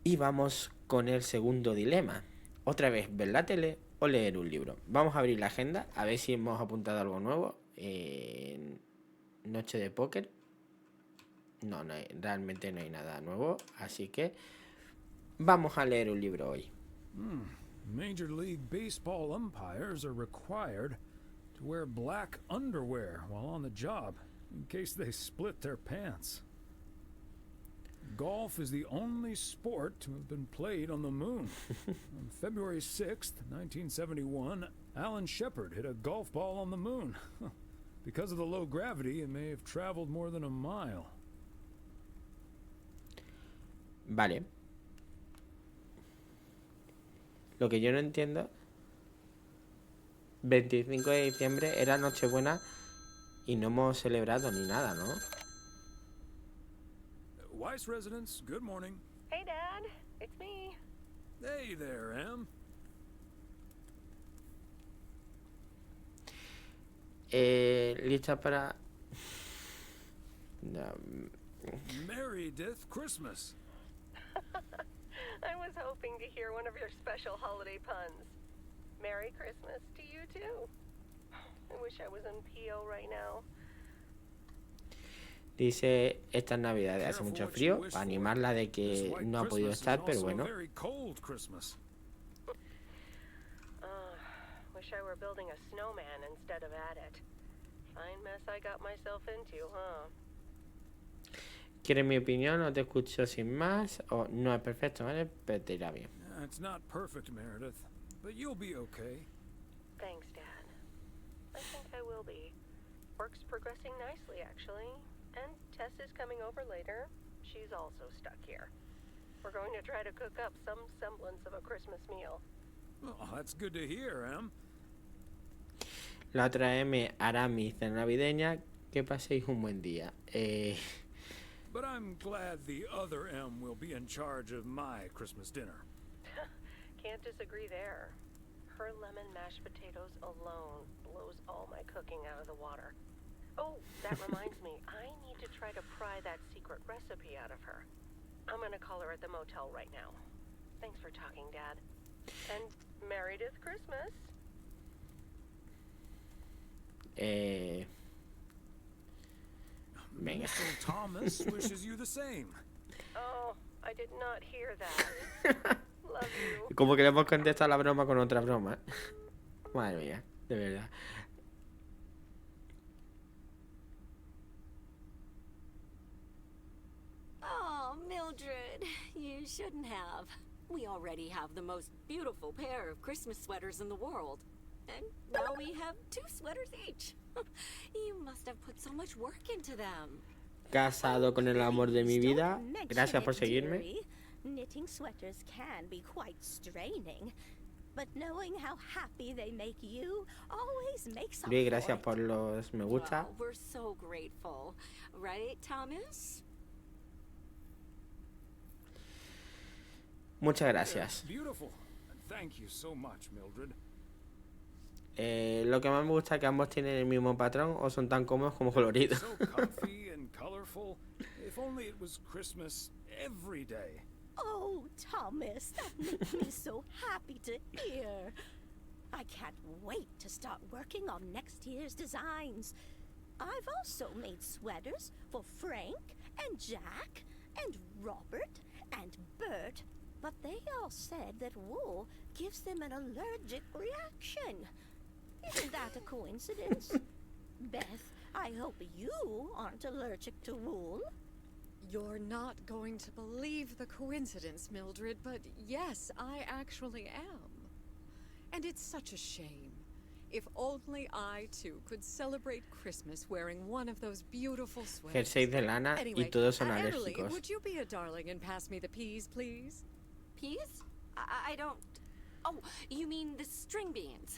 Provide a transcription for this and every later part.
Y vamos con el segundo dilema. Otra vez, ver la tele o leer un libro. Vamos a abrir la agenda a ver si hemos apuntado algo nuevo. Noche de póker. No, realmente no hay nada nuevo. Así que vamos a leer un libro hoy. Major League Baseball umpires are required to wear black underwear while on the job in case they split their pants. Golf is the only sport to have been played on the moon. On February 6th, 1971, Alan Shepard hit a golf ball on the moon. Because of the low gravity, it may have traveled more than a mile. Vale. Lo que yo no entiendo, 25 de diciembre era Nochebuena y no hemos celebrado ni nada, ¿no? Weiss residents, good morning. Hey, Dad. It's me. Hey there, Em. Lista para... Merry Death Christmas. I was hoping to hear one of your special holiday puns. Merry Christmas to you, too. I wish I was in PO right now. Dice, estas navidades hace mucho frío, para animarla de que no ha podido estar, pero bueno. Wish I were building a snowman instead of at it. Fine mess I got myself into, huh? ¿Quieres mi opinión o te escucho sin más? O no es perfecto, ¿vale? Pero te irá bien. It's not perfect, Meredith, but you'll be okay. Thanks, Dad. I think I will be. Work's progressing nicely, actually. And Tess is coming over later. She's also stuck here. We're going to try to cook up some semblance of a Christmas meal. Oh, that's good to hear, Em. La otra M hará mi cena navideña. Que paséis un buen día. But I'm glad the other M will be in charge of my Christmas dinner. Can't disagree there. Her lemon mashed potatoes alone blows all my cooking out of the water. Oh, that reminds me, I need to try to pry that secret recipe out of her. I'm gonna call her at the motel right now. Thanks for talking, Dad. And Merry Death Christmas. Venga. Mr. Thomas wishes you the same. Oh, I did not hear that. Love you. Como que le hemos contestado la broma con otra broma. Madre mía, de verdad. Oh, Mildred, you shouldn't have. We already have the most beautiful pair of Christmas sweaters in the world. And now we have 2 sweaters each. You must have put so much work into them. Casado con el amor de mi vida. Gracias por seguirme. Knitting sweaters can be quite straining, but knowing how happy they make you always makes up. Gracias por los me gusta. Well, we're so grateful, right, Thomas? Muchas gracias. Beautiful. Thank you so much, Mildred. Lo que más me gusta es que ambos tienen el mismo patrón o son tan cómodos como coloridos. So comfy and colorful. If only it was Christmas every day. Oh, Thomas, that makes me so happy to hear. I can't wait to start working on next year's designs. I've also made sweaters for Frank and Jack and Robert and Bert, but they all said that wool gives them an allergic reaction. Isn't that a coincidence? Beth, I hope you aren't allergic to wool. You're not going to believe the coincidence, Mildred, but yes, I actually am. And it's such a shame. If only I, too, could celebrate Christmas wearing one of those beautiful sweaters. Jerseys de lana y todos son alérgicos. Would you be a darling and pass me the peas, please? Peas? I don't... Oh, you mean the string beans.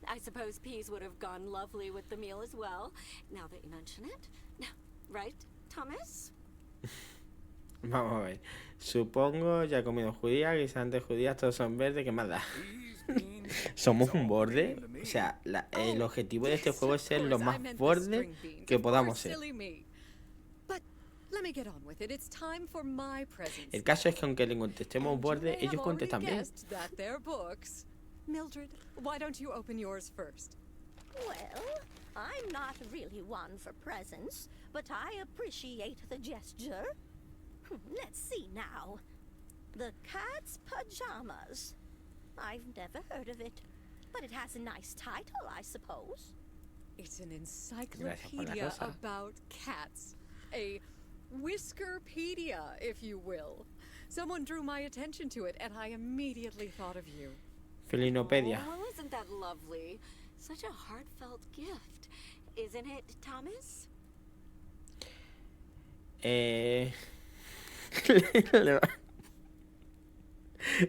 I suppose peas would have gone lovely with the meal as well, now that you mention it. Right, Thomas? Vamos a ver. Supongo, ya he comido judías, guisantes judías, todos son verdes, ¿qué más da? ¿Somos un borde? O sea, el objetivo de este juego es ser lo más borde que podamos ser. let me get on with it. It's time for my presents. El caso es que aunque le contestemos un borde, And you may ellos have already contestan bien. guessed that they're books. Mildred, why don't you open yours first? Well, I'm not really one for presents, but I appreciate the gesture. Let's see now. The Cat's Pajamas. I've never heard of it, but it has a nice title, I suppose. It's an Gracias por la encyclopedia rosa. about cats. A whiskerpedia, if you will. Someone drew my attention to it, and I immediately thought of you. Felinopedia. Oh, isn't that lovely? Such a heartfelt gift. Isn't it, Thomas?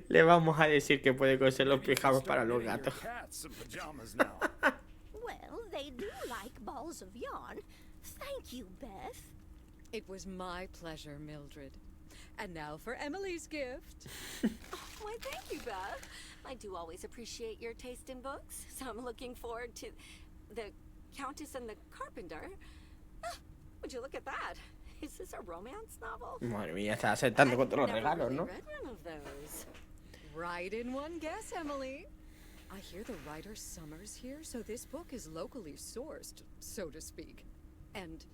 Le vamos a decir que puede coser los pijamas para los gatos. Well, they do like balls of yarn. Thank you, Beth. It was my pleasure, Mildred. And now for Emily's gift. Why, thank you, Beth. I do always appreciate your taste in books, so I'm looking forward to The Countess and the Carpenter. Ah, would you look at that? Is this a romance novel? Madre mía, está aceptando con todos los I've never regalos, really ¿no? read one of those. Right in one guess, Emily. I hear the writer Summers here, so this book is locally sourced, so to speak. And,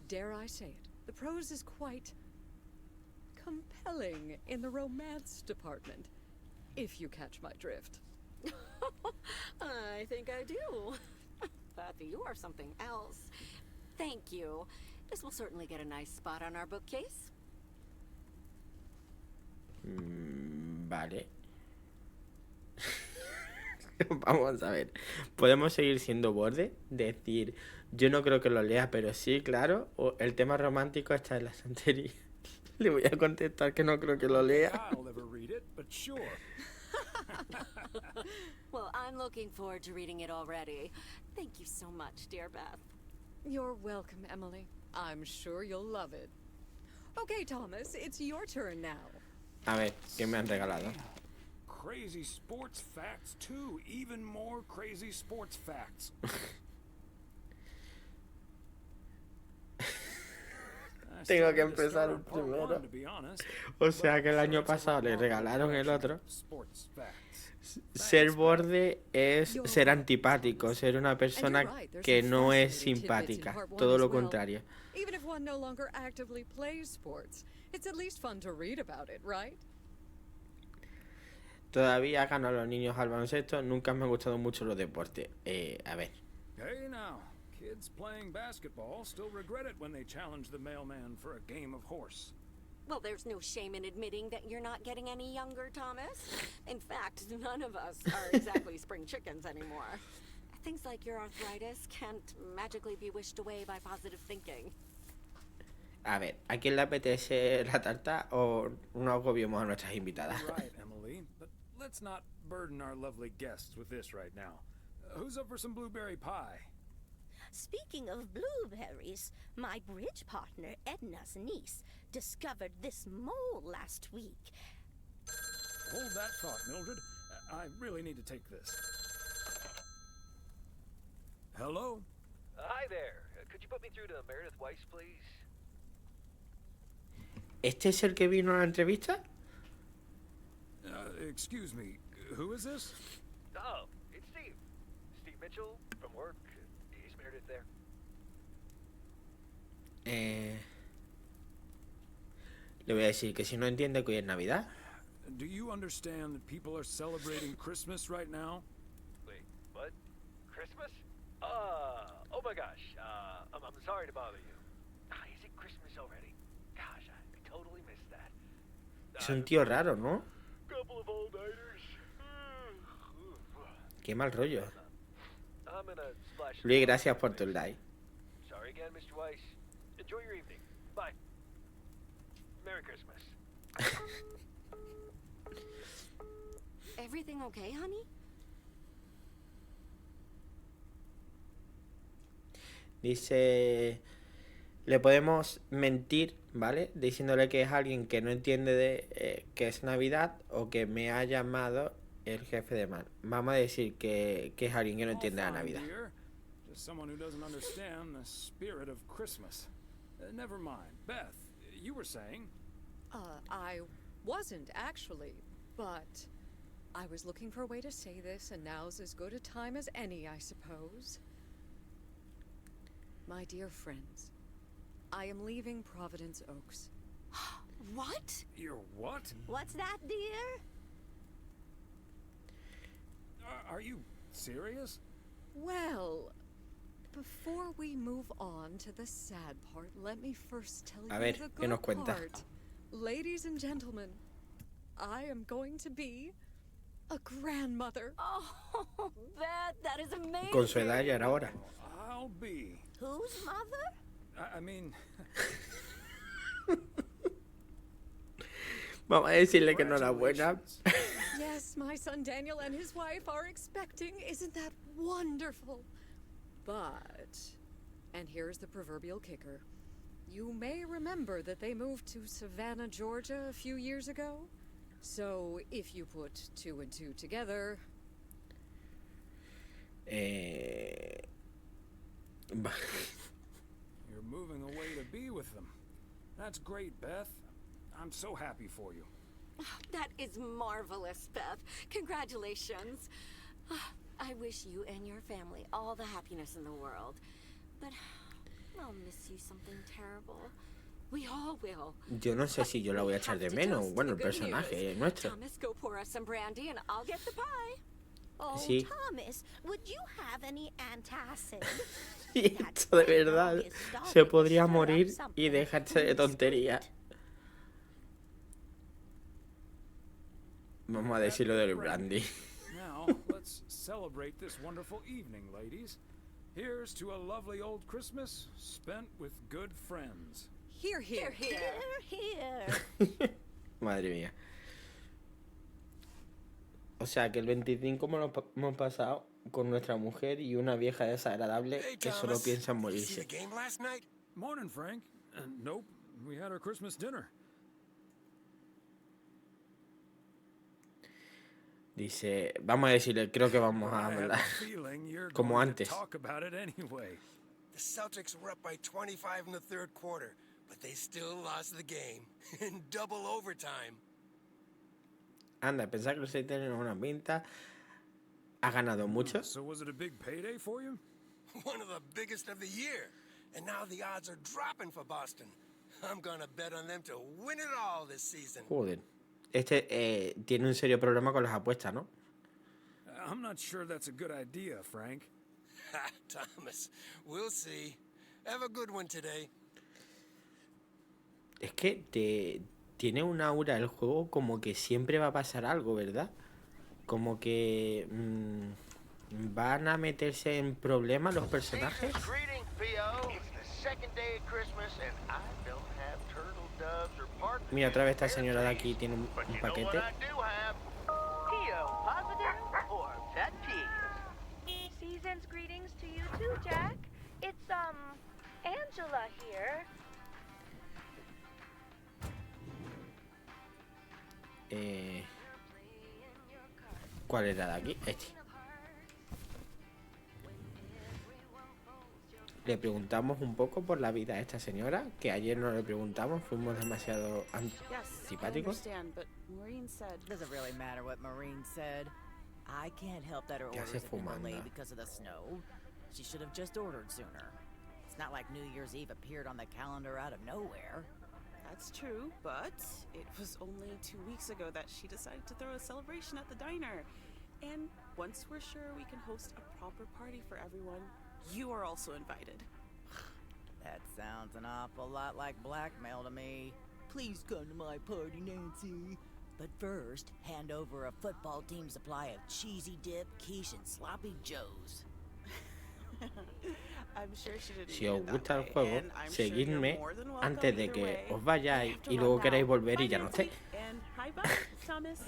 dare I say it, the prose is quite compelling in the romance department, if you catch my drift. I think I do. Beth, you are something else. Thank you. This will certainly get a nice spot on our bookcase. Vale. Vamos a ver. ¿Podemos seguir siendo borde? Decir, yo no creo que lo lea, pero sí, claro. O el tema romántico está en la santería. Le voy a contestar que no creo que lo lea. I'll never read it, but sure. Well, I'm looking forward to reading it already. Thank you so much, dear Beth. You're welcome, Emily. I'm sure you'll love it. Okay, Thomas, it's your turn now. A ver, ¿qué me han regalado? Crazy sports facts, too. Even more crazy sports facts. Tengo que empezar el primero. O sea que el año pasado le regalaron el otro. Ser borde es ser antipático, ser una persona que no es simpática, todo lo contrario. Even if one no longer actively plays sports, it's at least fun to read about it, right? Todavía gano a los niños al baloncesto, nunca me han gustado mucho los deportes. A ver. Hey now, kids playing basketball still regret it when they challenge the mailman for a game of horse. Well, there's no shame in admitting that you're not getting any younger, Thomas. In fact, none of us are exactly spring chickens anymore. Things like your arthritis can't magically be wished away by positive thinking. A ver, ¿a quién le apetece la tarta o no agobiemos a nuestras invitadas? Right, Emily, but let's not burden our lovely guests with this right now. Who's up for some blueberry pie? Speaking of blueberries, my bridge partner Edna's niece discovered this mole last week. Hold that thought, Mildred. I really need to take this. Hello? Hi there. Could you put me through to Meredith Weiss, please? ¿Este es el que vino a la entrevista? Excuse me, who is this? Oh, it's Steve. Steve Mitchell from work. Is Meredith there? Le voy a decir que si no entiende que hoy es Navidad. Do you understand that people are celebrating Christmas right now? Wait, what? Christmas? Oh my gosh. I'm sorry to bother you. Is it Christmas already? Gosh, I totally missed that. Es un tío raro, ¿no? Couple of all-nighters. Qué mal rollo. I'm gonna splash. Luis, gracias por tu like. Sorry again, Mr. Weiss. Enjoy your evening. Bye. Merry Christmas. Everything okay, honey? Dice, le podemos mentir, ¿vale? Diciéndole que es alguien que no entiende de que es Navidad o que me ha llamado el jefe de mal. Vamos a decir que es alguien que no entiende la Navidad. Just someone who doesn't understand the spirit of Christmas. Never mind. Beth, you were saying? I wasn't actually, but I was looking for a way to say this, and now's as good a time as any, I suppose. My dear friends, I am leaving Providence Oaks. What? You're what? What's that, dear? Are you serious? Well, before we move on to the sad part, let me first tell A you ver, the ¿qué nos good cuenta? part. Ladies and gentlemen, I am going to be a grandmother. Oh, Beth, that is amazing. Con su edad ya era hora. I'll be. Whose mother? I mean, Vamos a decirle que enhorabuena. Yes, my son Daniel and his wife are expecting. Isn't that wonderful? But, and here's the proverbial kicker. You may remember that they moved to Savannah, Georgia a few years ago. So, if you put 2 and 2 together... you're moving away to be with them. That's great, Beth. I'm so happy for you. That is marvelous, Beth. Congratulations. I wish you and your family all the happiness in the world. But I'll miss you something terrible. We all will. Yo no sé si yo la voy a echar de menos. Bueno, el personaje nuestro. Thomas, go pour us some brandy and I'll get the pie. Oh, Sí. Thomas, would you have any antacid? Y esto de verdad se podría morir y dejarse de tonterías. Vamos a decir lo del brandy. Now, let's celebrate this wonderful evening, ladies. Here's to a lovely old Christmas spent with good friends. Here, here, here. Here. Madre mía. O sea que el 25 hemos pasado con nuestra mujer y una vieja desagradable que solo piensa en morirse. Morning, Frank. Nope, we had our Christmas dinner. Dice, vamos a decirle, creo que vamos a hablar como antes. The Celtics were up by 25 in the third quarter, but they still lost the game in double overtime. Anda, pensar que los Celtics tienen una pinta. ¿Ha ganado mucho? So was it a big payday for you? One of the biggest of the year. And now the odds are dropping for Boston. I'm gonna bet on them to win it all this season. Joder. Este tiene un serio problema con las apuestas, ¿no? I'm not sure that's a good idea, Frank. Thomas, we'll see. Have a good one today. Es que tiene un aura el juego como que siempre va a pasar algo, ¿verdad? Como que van a meterse en problemas los personajes. Mira, otra vez esta señora de aquí tiene un paquete. Season's greetings to you too, Jack. It's Angela here. ¿Cuál era de aquí? Este. Le preguntamos un poco por la vida a esta señora, que ayer no le preguntamos, fuimos demasiado antipáticos. Doesn't really matter what Maureen said. I can't help that her orders have been delayed because of the snow. She should have just ordered sooner. It's not like New Year's Eve appeared on the calendar out of nowhere. That's true, but it was only 2 weeks ago that she decided to throw a celebration at the diner. And once we're sure we can host a proper party for everyone, you are also invited. That sounds an awful lot like blackmail to me. Please come to my party, Nancy. But first, hand over a football team supply of cheesy dip, quiche, and sloppy joes. I'm sure she didn't Si mean os it that gusta el way, juego, and I'm sure you're seguidme more than welcome antes de either que way. os vayáis I have to y run luego now. queráis volver Bye, y ya no Nancy, estéis. And hi, bye, Thomas.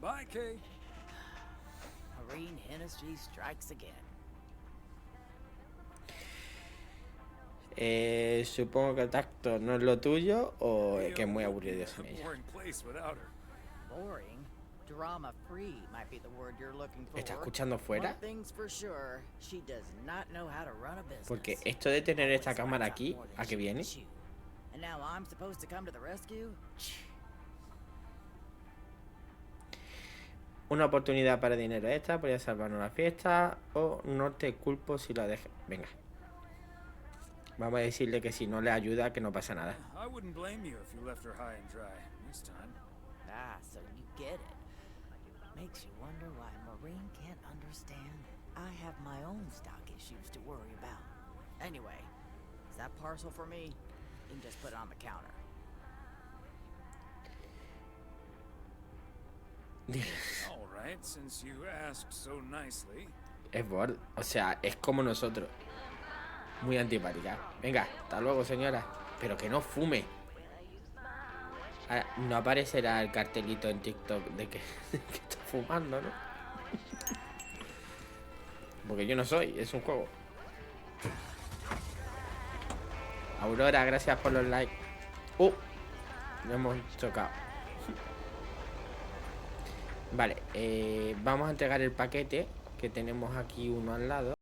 Bye, Kay. Maureen Hennessy strikes again. Supongo que el tacto no es lo tuyo o que es muy aburrido sin ella. Boring? Drama-free might be the word you're looking for. ¿Está escuchando fuera? One thing's for sure, she does not know how to run a business. Porque esto de tener esta cámara aquí, ¿a qué viene? And now I'm supposed to come to the rescue? Una oportunidad para dinero extra, podría salvarnos la fiesta o no te culpo si la dejas. Venga. Vamos a decirle que si no le ayuda, que no pasa nada. I wouldn't blame you if you left her high and dry this time. Ah, so you get it. Makes you wonder why Maureen can't understand. I have my own stock issues to worry about. Anyway, is that parcel for me? You can just put it on the counter. All right, since you asked so nicely. Es Bord, o sea, es como nosotros. Muy antipática. Venga, hasta luego, señora. Pero que no fume. Ahora, no aparecerá el cartelito en TikTok de que, de que está fumando, ¿no? Porque yo no soy, es un juego. Aurora, gracias por los likes. Lo hemos chocado. Vale, vamos a entregar el paquete, que tenemos aquí uno al lado.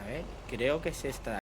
A ver, creo que es esta.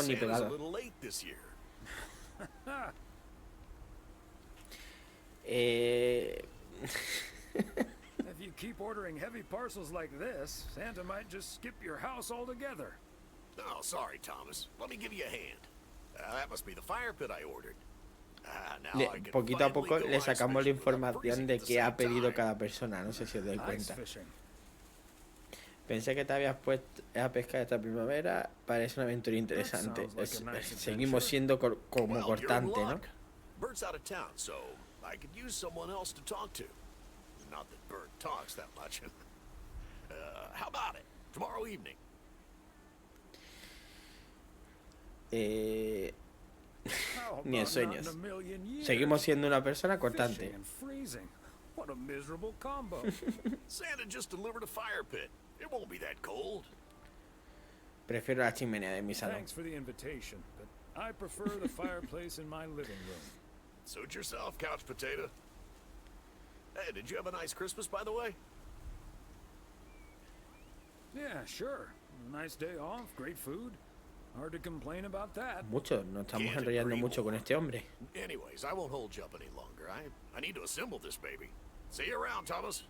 Ni Santa's a pegado. little late this year. If you keep ordering heavy parcels like this, Santa might just skip your house altogether. Oh, sorry, Thomas. Let me give you a hand. That must be the fire pit I ordered. Now I can Poquito a finally poco go le ice sacamos la fishing without información freezing de at the qué ha same pedido time. cada persona. No sé si os doy Ice cuenta. fishing. Pensé que te habías puesto a pescar esta primavera. Parece una aventura interesante. sounds like a nice Seguimos adventure. siendo como Well, you're in cortante, ¿no? luck. Bert's out of town, so I could use someone else to talk to. Not that Bert talks that much. How about it? Tomorrow evening. How Ni en about not in sueños. a million years? Seguimos siendo una persona Fishing cortante. and freezing. What a miserable combo. Santa just delivered a fire pit. It won't be that cold. Prefiero la chimenea de mi salón. Thanks for the invitation, but I prefer the fireplace in my living room. Suit yourself, couch potato. Hey, did you have a nice Christmas, by the way? Yeah, sure. A nice day off, great food. Hard to complain about that. Mucho, nos estamos Can't enrollando agree mucho con more. este hombre. Anyways, I won't hold you up any longer. I need to assemble this baby. See you around, Thomas.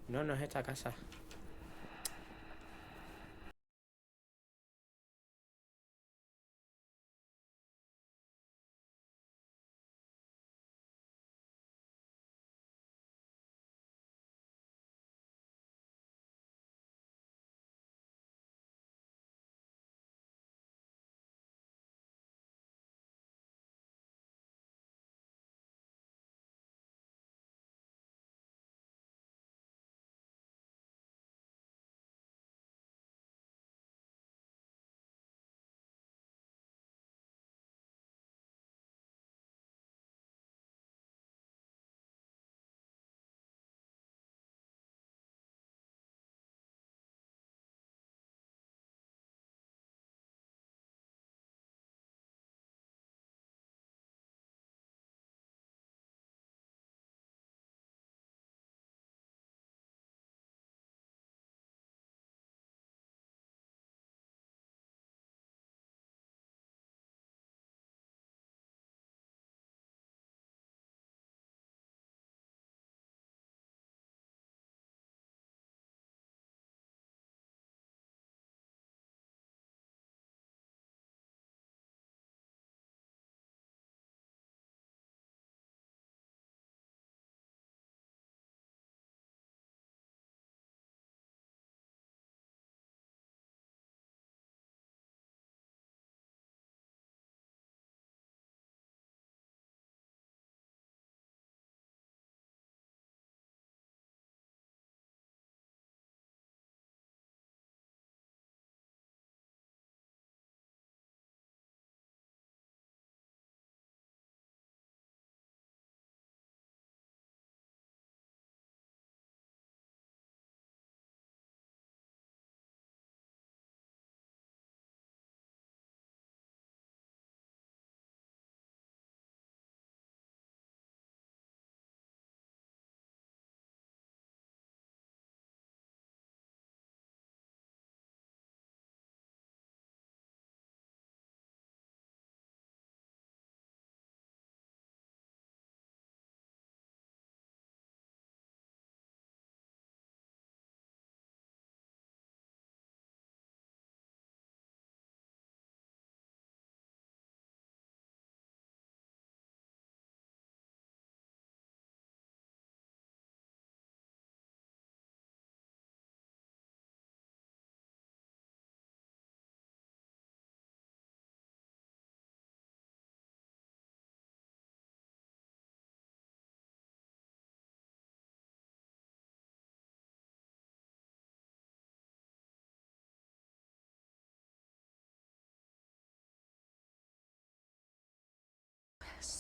No, no es esta casa.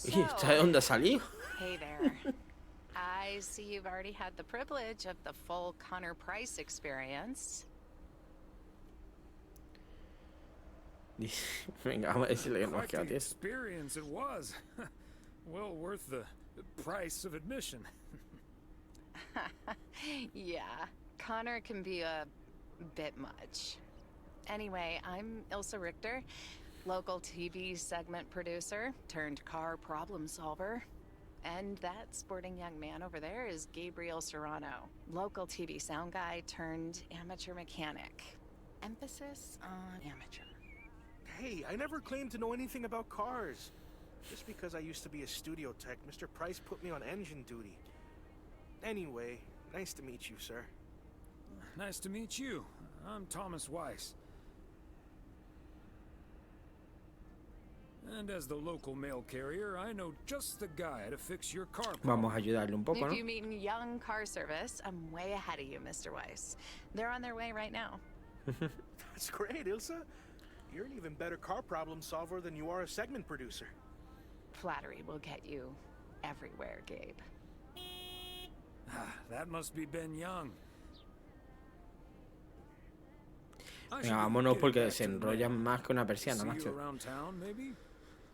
¿Y esta de dónde ha salido? Hey there. I see you've already had the privilege of the full Connor Price experience. Venga, vamos a decirle que nos Quite queda the 10. experience it was. Well worth the price of admission. Yeah, Connor can be a bit much. Anyway, I'm Ilsa Richter, local TV segment producer turned car problem solver. And that sporting young man over there is Gabriel Serrano, local TV sound guy turned amateur mechanic. Emphasis on amateur. Hey, I never claimed to know anything about cars. Just because I used to be a studio tech, Mr. Price put me on engine duty. Anyway, nice to meet you, sir. Nice to meet you. I'm Thomas Weiss. And as the local mail carrier, I know just the guy to fix your car problem. Vamos a ayudarle un poco, If ¿no? you mean young car service, I'm way ahead of you, Mr. Weiss. They're on their way right now. That's great, Ilsa. You're an even better car problem solver than you are a segment producer. Flattery will get you everywhere, Gabe. That must be Ben Young. Venga, vámonos porque se enrollan más que una persiana, See you macho. around town, maybe?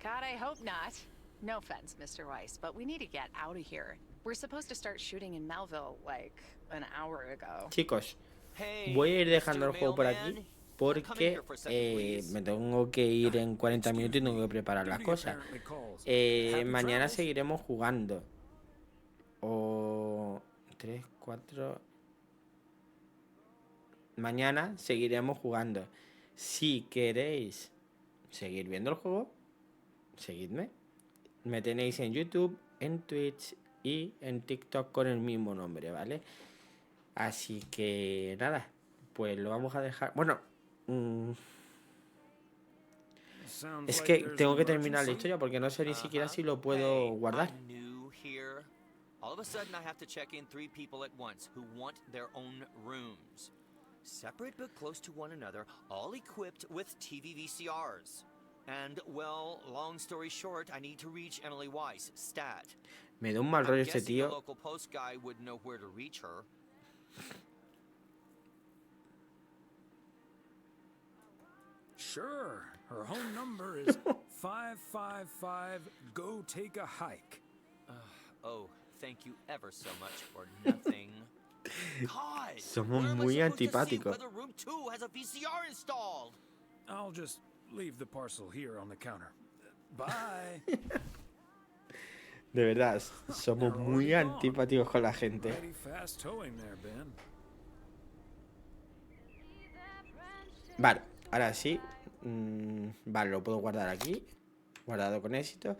God, I hope not. No offense, Mr. Weiss, but we need to get out of here. We're supposed to start shooting in Melville like an hour ago. Chicos, voy a ir dejando el juego por aquí porque me tengo que ir en 40 minutos y tengo que preparar las cosas. Mañana seguiremos jugando. O 3, 4... Mañana seguiremos jugando. Si queréis seguir viendo el juego, seguidme. Me tenéis en YouTube, en Twitch y en TikTok con el mismo nombre, ¿vale? Así que nada, pues lo vamos a dejar. Bueno, es que tengo que terminar la historia porque no sé ni siquiera si lo puedo guardar. All of a sudden I have to check in 3 people at once who want their own rooms. Separate but close to one another, all equipped with TV VCRs. And, well, long story short, I need to reach Emily Weiss, stat. Me da un mal rollo este The tío. local post guy would know where to reach her. Sure. Her home number is 555 Go Take a Hike. Oh, thank you ever so much for nothing. God, Somos where am I muy supposed to see antipáticos. whether room 2 has a VCR installed? I'll just leave the parcel here on the counter. Bye. De verdad, somos muy antipáticos con la gente. Mighty fast towing there, Ben. Vale, ahora sí. Vale, lo puedo guardar aquí. Guardado con éxito.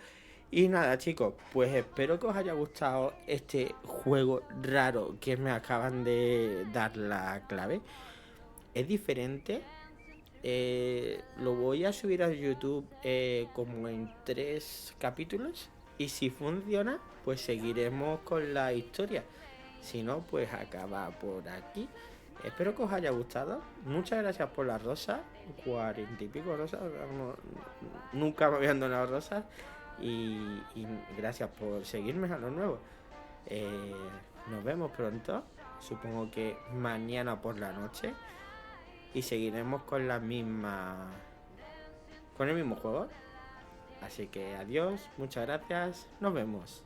Y nada, chicos, pues espero que os haya gustado este juego raro que me acaban de dar la clave. Es diferente. Lo voy a subir a YouTube como en 3 capítulos. Y si funciona, pues seguiremos con la historia. Si no, pues acaba por aquí. Espero que os haya gustado. Muchas gracias por las rosas. 40 y pico rosas. Nunca me habían donado rosas. Y gracias por seguirme a lo nuevo. Nos vemos pronto. Supongo que mañana por la noche. Y seguiremos con la misma. Con el mismo juego. Así que adiós, muchas gracias. Nos vemos.